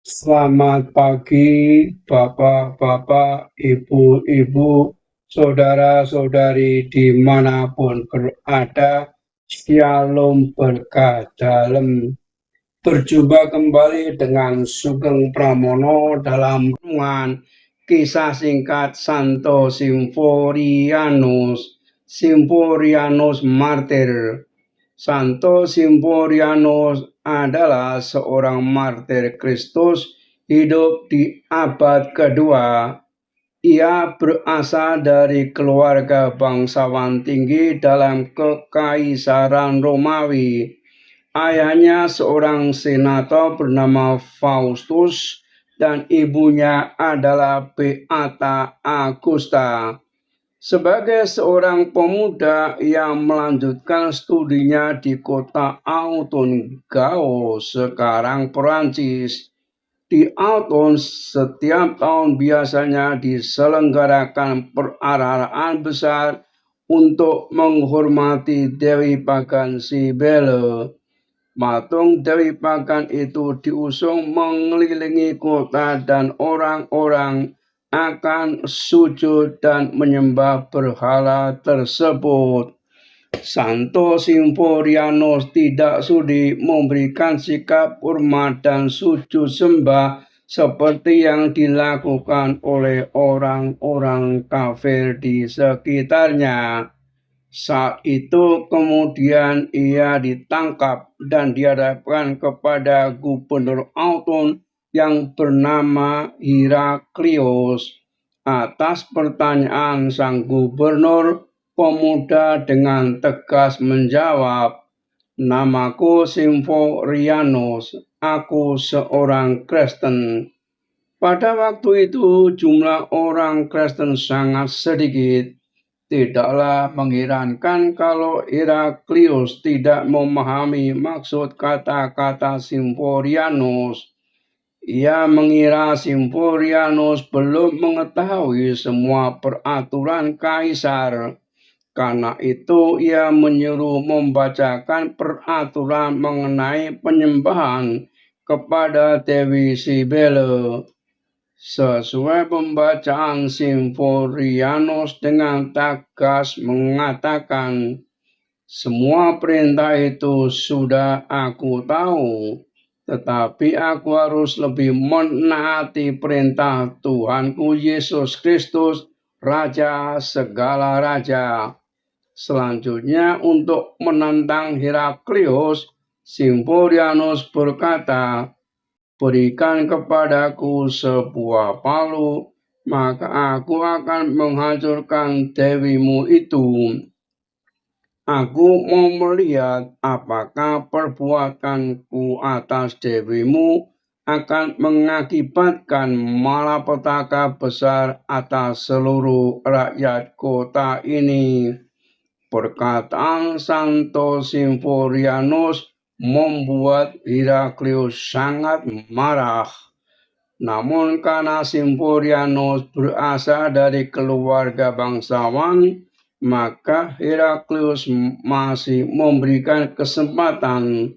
Selamat pagi, Bapak-bapak, Ibu-ibu, saudara-saudari dimanapun berada. Shalom berkah dalam. Berjumpa kembali dengan Sugeng Pramono dalam renungan kisah singkat Santo Symphorianus Martir. Santo Symphorianus adalah seorang martir Kristus hidup di abad kedua. Ia berasal dari keluarga bangsawan tinggi dalam Kekaisaran Romawi. Ayahnya seorang senator bernama Faustus dan ibunya adalah Beata Augusta. Sebagai seorang pemuda yang melanjutkan studinya di kota Autun Gao, sekarang Perancis. Di Autun setiap tahun biasanya diselenggarakan perayaan besar untuk menghormati Dewi Pagan Cybele. Patung Dewi Pagan itu diusung mengelilingi kota dan orang-orang akan sujud dan menyembah berhala tersebut. Santo Symphorianus tidak sudi memberikan sikap hormat dan sujud sembah seperti yang dilakukan oleh orang-orang kafir di sekitarnya. Saat itu kemudian ia ditangkap dan dihadapkan kepada gubernur Autun yang bernama Heraklius. Atas pertanyaan sang gubernur, pemuda dengan tegas menjawab, "Namaku Symphorianus, aku seorang Kristen." Pada waktu itu jumlah orang Kristen sangat sedikit. Tidaklah mengherankan kalau Heraklius tidak memahami maksud kata-kata Symphorianus. Ia mengira Symphorianus belum mengetahui semua peraturan kaisar. Karena itu ia menyuruh membacakan peraturan mengenai penyembahan kepada Dewi Cybele. Sesuai pembacaan Symphorianus dengan tegas mengatakan, "Semua perintah itu sudah aku tahu, tetapi aku harus lebih menaati perintah Tuhanku Yesus Kristus, Raja segala raja." Selanjutnya untuk menantang Heraklius, Symphorianus berkata, "Berikan kepadaku sebuah palu, maka aku akan menghancurkan dewimu itu. Aku mau melihat apakah perbuatanku atas dewimu akan mengakibatkan malapetaka besar atas seluruh rakyat kota ini." Perkataan Santo Symphorianus membuat Heraklius sangat marah. Namun karena Symphorianus berasal dari keluarga bangsawan, maka Heraklius masih memberikan kesempatan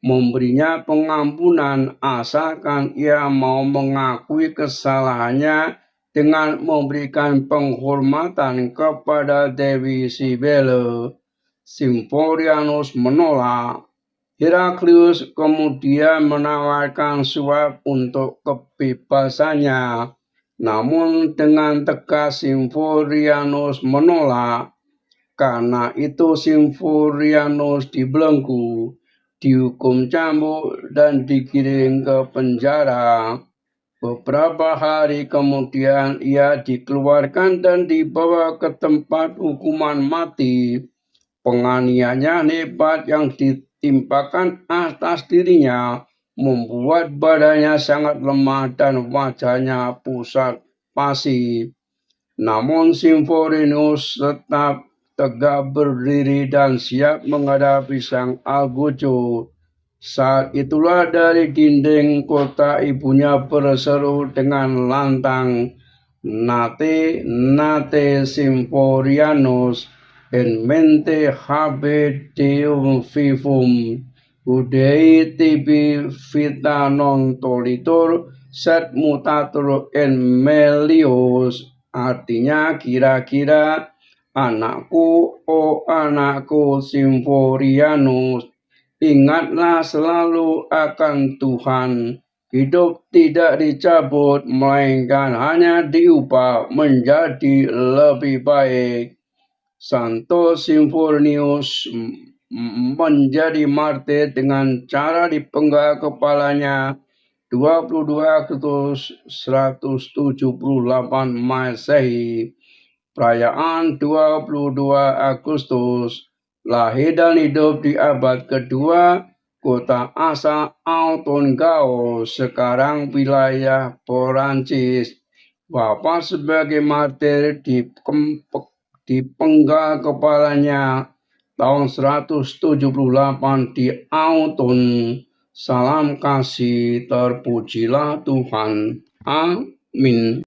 memberinya pengampunan asalkan ia mau mengakui kesalahannya dengan memberikan penghormatan kepada Dewi Cybele. Symphorianus menolak. Heraklius kemudian menawarkan suap untuk kebebasannya. Namun dengan tegas Symphorianus menolak. Karena itu Symphorianus dibelenggu, dihukum cambuk dan digiring ke penjara. Beberapa hari kemudian ia dikeluarkan dan dibawa ke tempat hukuman mati. Penganiayaan hebat yang ditimpakan atas dirinya membuat badannya sangat lemah dan wajahnya pusat pasi. Namun Symphorianus tetap tegak berdiri dan siap menghadapi sang Algojo. Saat itulah dari dinding kota ibunya berseru dengan lantang, "Nate, nate Symphorianus, en mente habe Deum vivum." Budei tibi vita non tolitur sed mutatur en melius. Artinya kira-kira anakku, oh anakku Symphorianus, ingatlah selalu akan Tuhan. Hidup tidak dicabut, melainkan hanya diubah menjadi lebih baik. Santo Symphornius menjadi martir dengan cara dipenggal kepalanya 22 Agustus 178 Masehi. Perayaan 22 Agustus, lahir dan hidup di abad kedua, kota asal Alton Gao, sekarang wilayah Perancis. Bapak sebagai martir dipenggal kepalanya tahun 178 di Alton. Salam kasih, terpujilah Tuhan. Amin.